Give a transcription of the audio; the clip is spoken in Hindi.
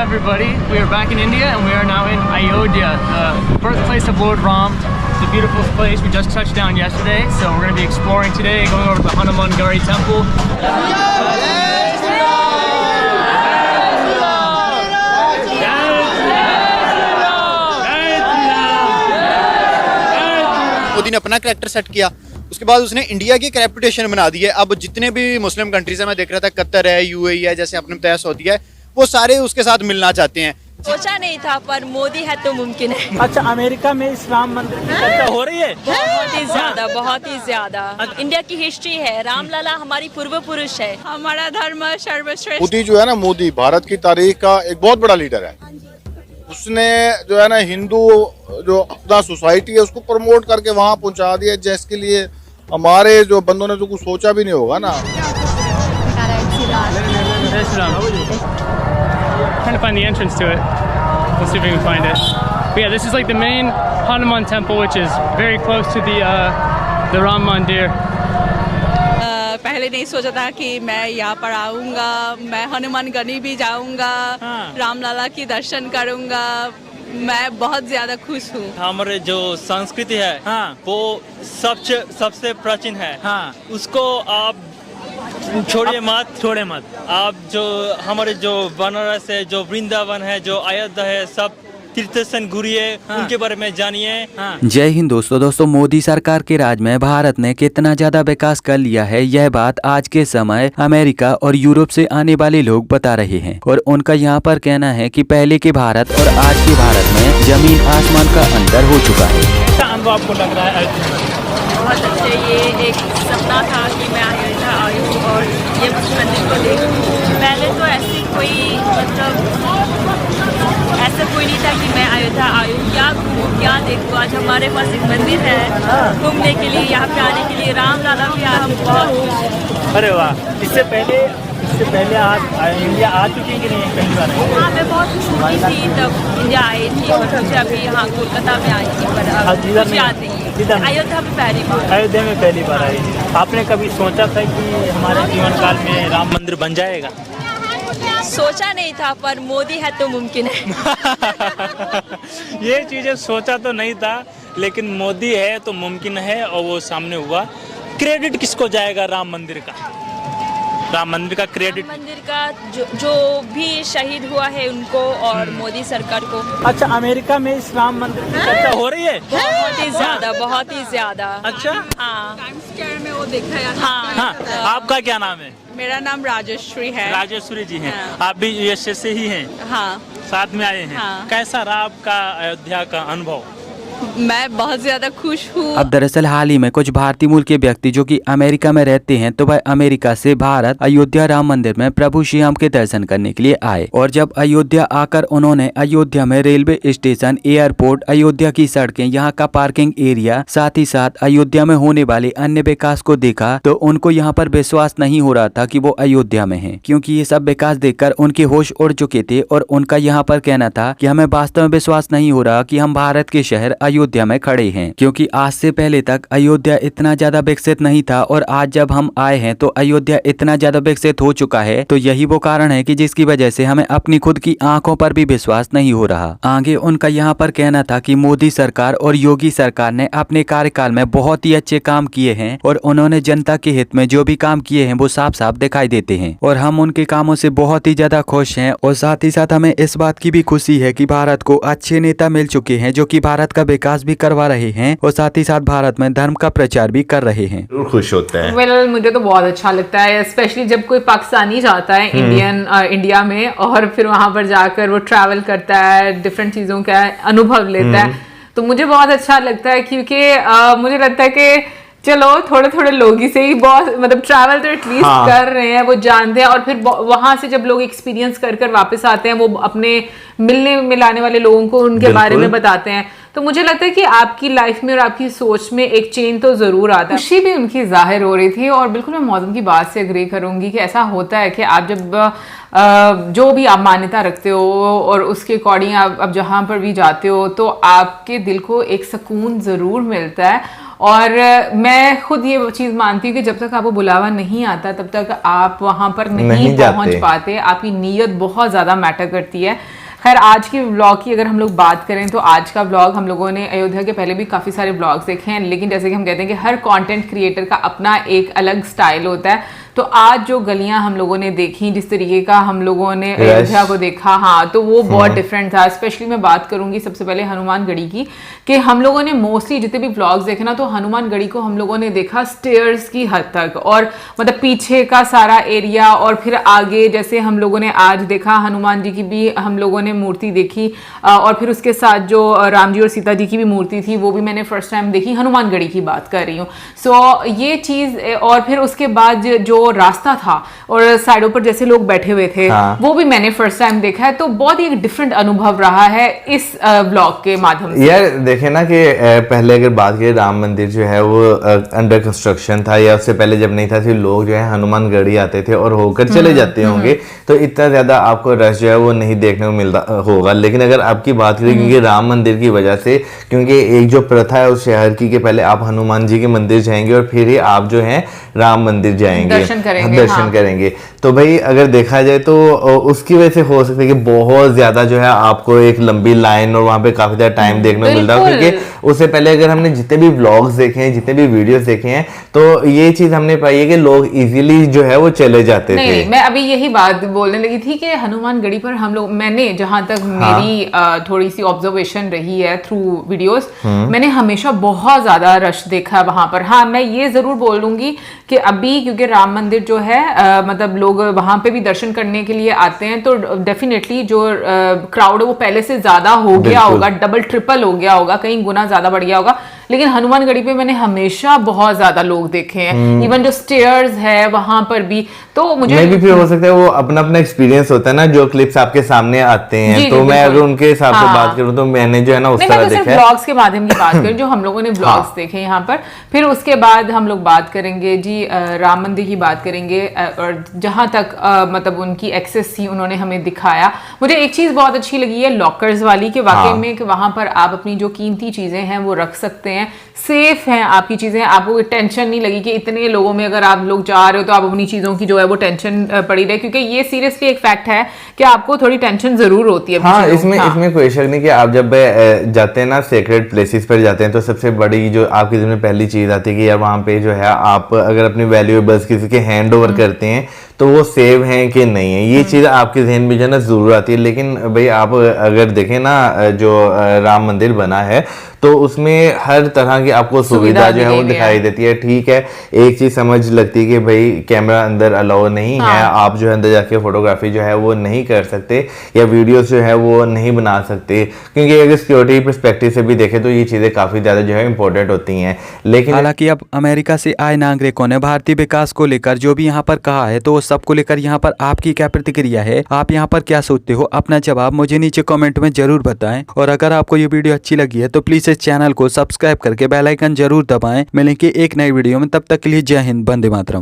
everybody. We are back in India and we are now in Ayodhya, the birthplace of Lord Ram. It's a beautiful place. We just touched down yesterday, so we're going to be exploring today, going over to the Hanuman Gari temple. Modi ने अपना कैरेक्टर सेट किया, उसके बाद उसने इंडिया की एक रेपुटेशन बना दी है। अब जितने भी मुस्लिम कंट्रीज है, मैं देख रहा था कतर है, यूएई है, जैसे आपने बताया सऊदी है, वो सारे उसके साथ मिलना चाहते हैं। सोचा नहीं था पर मोदी है तो मुमकिन है। अच्छा, अमेरिका में इस राम मंदिर की चर्चा हो रही है? बहुत ही ज्यादा। इंडिया की हिस्ट्री है, रामलला हमारी पूर्व पुरुष है, हमारा धर्म सर्वश्रेष्ठ। मोदी जो है ना, मोदी भारत की तारीख का एक बहुत बड़ा लीडर है। उसने जो है ना हिंदू जो अपना सोसाइटी है उसको प्रमोट करके वहाँ पहुँचा दिया, जिसके लिए हमारे जो बंदों ने तो कुछ सोचा भी नहीं होगा ना। Trying to find the entrance to it. Let's see if we can find it. But yeah, this is like the main Hanuman temple, which is very close to the Ram Mandir. पहले नहीं सोचा था कि मैं यहाँ पर आऊँगा, मैं हनुमान गढ़ी भी जाऊँगा, रामलला की दर्शन करूँगा। मैं बहुत ज्यादा खुश हूँ। हमारे जो संस्कृति है वो सबसे प्राचीन है। उसको आप छोड़िए मत। आप जो हमारे जो बनारस है, जो वृंदावन है, जो अयोध्या है, सब तीर्थ स्थान घूरिए, उनके बारे में जानिए। जय हिंद दोस्तों, मोदी सरकार के राज में भारत ने कितना ज्यादा विकास कर लिया है, यह बात आज के समय अमेरिका और यूरोप से आने वाले लोग बता रहे हैं। और उनका यहाँ पर कहना है कि पहले के भारत और आज के भारत में जमीन आसमान का अंतर हो चुका है। क्या अनुभव आपको लग रहा है? बहुत अच्छे। ये एक सपना था कि मैं अयोध्या आई हूँ और ये मंदिर को देखूँ। पहले तो ऐसा कोई नहीं था कि मैं अयोध्या आई हूँ, क्या घूमूँ, क्या देखूँ। आज हमारे पास एक मंदिर है घूमने के लिए, यहाँ पे आने के लिए। रामलला भी आज बहुत खुश। अरे वाह! इससे पहले आप इंडिया आ चुके कि नहीं? पहली बार? हाँ, मैं बहुत छोटी थी तब इंडिया आई थी और मुझे अभी यहाँ कोलकाता में आई थी, पर अब याद नहीं है। अयोध्या में पहली बार। अयोध्या में पहली बार आई। आपने कभी सोचा था कि हमारे जीवन काल में राम मंदिर बन जाएगा? सोचा नहीं था पर मोदी है तो मुमकिन है। ये चीजें सोचा तो नहीं था, लेकिन मोदी है तो मुमकिन है और वो सामने हुआ। क्रेडिट किसको जाएगा राम मंदिर का? राम मंदिर का क्रेडिट, मंदिर का जो भी शहीद हुआ है उनको और मोदी सरकार को। अच्छा, अमेरिका में इस राम मंदिर की चर्चा हो रही है? बहुत ही ज्यादा। अच्छा, हाँ, टाइम्स स्क्वायर में वो देखा है। हाँ। आपका क्या नाम है? मेरा नाम राजेश्वरी है। राजेश्वरी जी हैं। आप भी यूएसए से ही हैं? हाँ, साथ में आए हैं। कैसा रहा आपका अयोध्या का अनुभव? मैं बहुत ज्यादा खुश हूँ। अब दरअसल हाल ही में कुछ भारतीय मूल के व्यक्ति जो कि अमेरिका में रहते हैं, तो वह अमेरिका से भारत अयोध्या राम मंदिर में प्रभु श्री राम के दर्शन करने के लिए आए। और जब अयोध्या आकर उन्होंने अयोध्या में रेलवे स्टेशन, एयरपोर्ट, अयोध्या की सड़कें, यहाँ का पार्किंग एरिया, साथ ही साथ अयोध्या में होने वाले अन्य विकास को देखा, तो उनको यहाँ पर विश्वास नहीं हो रहा था कि वो अयोध्या में है, क्योंकि ये सब विकास देखकर उनके होश उड़ चुके थे। और उनका यहाँ पर कहना था कि हमें वास्तव में विश्वास नहीं हो रहा कि हम भारत के शहर अयोध्या में खड़े हैं, क्योंकि आज से पहले तक अयोध्या इतना ज्यादा विकसित नहीं था और आज जब हम आए हैं तो अयोध्या इतना ज्यादा विकसित हो चुका है। तो यही वो कारण है कि जिसकी वजह से हमें अपनी खुद की आंखों पर भी विश्वास नहीं हो रहा। आगे उनका यहाँ पर कहना था कि मोदी सरकार और योगी सरकार ने अपने कार्यकाल में बहुत ही अच्छे काम किए हैं और उन्होंने जनता के हित में जो भी काम किए हैं वो साफ साफ दिखाई देते हैं और हम उनके कामों से बहुत ही ज्यादा खुश हैं। और साथ ही साथ हमें इस बात की भी खुशी है कि भारत को अच्छे नेता मिल चुके हैं जो कि भारत का विकास भी करवा रहे हैं और साथ ही साथ भारत में धर्म का प्रचार भी कर रहे हैं। जरूर खुश होते हैं। वेल, मुझे तो बहुत अच्छा लगता है, स्पेशली जब कोई पाकिस्तानी जाता है इंडिया में और फिर वहां पर जाकर वो ट्रैवल करता है, डिफरेंट चीजों का अनुभव लेता है, तो मुझे बहुत अच्छा लगता है। क्योंकि मुझे लगता है कि चलो थोड़े थोड़े लोग ही से ही बहुत मतलब ट्रैवल तो एटलीस्ट कर रहे हैं, वो जानते हैं। और फिर वहां से जब लोग एक्सपीरियंस कर कर वापस आते हैं, वो अपने मिलने मिलाने वाले लोगों को उनके बारे में बताते हैं। तो मुझे लगता है कि आपकी लाइफ में और आपकी सोच में एक चेंज तो जरूर आता है। खुशी भी उनकी जाहिर हो रही थी और बिल्कुल मैं मौसम की बात से एग्री करूंगी कि ऐसा होता है कि आप जब जो भी आप मान्यता रखते हो और उसके अकॉर्डिंग आप जहाँ पर भी जाते हो तो आपके दिल को एक सुकून ज़रूर मिलता है। और मैं खुद ये चीज़ मानती हूँ कि जब तक आपको बुलावा नहीं आता तब तक आप वहाँ पर नहीं पहुँच पाते। आपकी नीयत बहुत ज़्यादा मैटर करती है। खैर, आज की व्लॉग की अगर हम लोग बात करें तो आज का व्लॉग हम लोगों ने अयोध्या के पहले भी काफ़ी सारे व्लॉग्स देखे हैं, लेकिन जैसे कि हम कहते हैं कि हर कंटेंट क्रिएटर का अपना एक अलग स्टाइल होता है। तो आज जो गलियां हम लोगों ने देखी, जिस तरीके का हम लोगों ने अयोध्या को देखा, हाँ, तो वो बहुत डिफरेंट था। स्पेशली मैं बात करूंगी सबसे पहले हनुमानगढ़ी की, कि हम लोगों ने मोस्टली जितने भी व्लॉग्स देखे ना, तो हनुमानगढ़ी को हम लोगों ने देखा स्टेयर्स की हद तक, और मतलब पीछे का सारा एरिया, और फिर आगे जैसे हम लोगों ने आज देखा हनुमान जी की भी हम लोगों ने मूर्ति देखी, और फिर उसके साथ जो राम जी और सीता जी की भी मूर्ति थी वो भी मैंने फर्स्ट टाइम देखी। हनुमानगढ़ी की बात कर रही हूँ। सो ये चीज़, और फिर उसके बाद जो रास्ता था और साइडों पर जैसे लोग बैठे हुए थे, हाँ, वो भी मैंने फर्स्ट टाइम देखा है। तो बहुत ही एक डिफरेंट अनुभव रहा है इस ब्लॉग के माध्यम से। यार देखे ना कि पहले अगर बात करें, राम मंदिर जो है वो अंडर कंस्ट्रक्शन था, या उससे पहले जब नहीं था, फिर लोग जो है हनुमानगढ़ी आते थे और होकर चले जाते होंगे, तो इतना ज्यादा आपको रश जो है वो नहीं देखने को मिलता होगा। लेकिन अगर आपकी बात करें, क्योंकि राम मंदिर की वजह से, क्योंकि एक जो प्रथा है उस शहर की, कि पहले आप हनुमान जी के मंदिर जाएंगे और फिर ही आप जो है राम मंदिर जाएंगे, दर्शन करेंगे। तो भाई अगर देखा जाए तो उसकी वजह से हो सकता है कि बहुत ज्यादा जो है आपको एक लंबी लाइन और वहां पे काफी ज्यादा टाइम देखने को मिलता है। क्योंकि उससे पहले अगर हमने जितने भी व्लॉग्स देखे हैं, जितने भी वीडियोस देखे हैं, तो ये चीज हमने पाई है कि लोग इजीली जो है वो चले जाते थे। नहीं, मैं अभी यही बात बोलने लगी थी कि हनुमानगढ़ी पर हम लोग, मैंने जहां तक मेरी थोड़ी सी ऑब्जर्वेशन रही है थ्रू वीडियोस, मैंने हमेशा बहुत ज्यादा रश देखा वहां पर। हाँ, मैं ये जरूर बोलूंगी कि अभी क्योंकि राम मंदिर जो है मतलब लोग वहां पे भी दर्शन करने के लिए आते हैं, तो डेफिनेटली जो क्राउड है वो पहले से ज्यादा हो गया होगा, डबल ट्रिपल हो गया होगा, कहीं गुना ज्यादा बढ़ गया होगा। लेकिन हनुमानगढ़ी पे मैंने हमेशा बहुत ज्यादा लोग देखे हैं, इवन जो स्टेयर्स है वहां पर भी। तो मुझे भी फिर हो सकता है वो अपना अपना एक्सपीरियंस होता है ना, जो क्लिप्स आपके सामने आते हैं। जी, तो मैं अगर उनके हिसाब से बात करूं तो मैंने जो है ना उस तरह देखा है। ब्लॉग्स के माध्यम की बात करें जो हम लोगों ने ब्लॉग्स देखे यहाँ पर, फिर उसके बाद हम लोग बात करेंगे जी राम मंदिर की बात करेंगे, और जहां तक मतलब उनकी एक्सेस थी उन्होंने हमें दिखाया। मुझे एक चीज बहुत अच्छी लगी है लॉकर्स वाली, कि वाकई में कि वहां पर आप अपनी जो कीमती चीजें हैं वो रख सकते हैं, सेफ हैं आपकी चीजें, आपको टेंशन नहीं लगी कि इतने लोगों में अगर आप लोग जा रहे हो तो आप अपनी चीजों की जो है वो टेंशन पड़ी रहे, क्योंकि ये सीरियसली एक फैक्ट है कि आपको थोड़ी टेंशन जरूर होती है। हाँ, इसमें कोई शक नहीं कि आप जब जाते हैं ना सेक्रेट प्लेसेस पर जाते हैं, तो सबसे बड़ी जो आपकी जिम्मे पहली चीज आती है कि यार वहां पे जो है आप अगर अपनी वैल्यूएबल्स किसी के हैंड ओवर करते हैं तो वो सेव हैं कि नहीं है, ये चीज आपके जहन में जो है ना जरूर आती है। लेकिन भाई आप अगर देखें ना, जो राम मंदिर बना है तो उसमें हर तरह की आपको सुविधा जो है वो दिखाई देती है। ठीक है, एक चीज समझ लगती है कि भाई कैमरा अंदर अलाउ नहीं है, आप जो है अंदर जाके फोटोग्राफी जो है वो नहीं कर सकते, या वीडियोस जो है वो नहीं बना सकते, क्योंकि अगर सिक्योरिटी पर्सपेक्टिव से भी देखें तो ये चीजें काफी ज्यादा जो है इंपॉर्टेंट होती हैं। लेकिन हालांकि अब अमेरिका से आए नागरिकों ने भारतीय विकास को लेकर जो भी यहाँ पर कहा है, तो सबको लेकर यहाँ पर आपकी क्या प्रतिक्रिया है, आप यहाँ पर क्या सोचते हो, अपना जवाब मुझे नीचे कमेंट में जरूर बताएं। और अगर आपको ये वीडियो अच्छी लगी है तो प्लीज इस चैनल को सब्सक्राइब करके बेल आइकन जरूर दबाएं। मिलेंगे एक नई वीडियो में, तब तक के लिए जय हिंद, वंदे मातरम।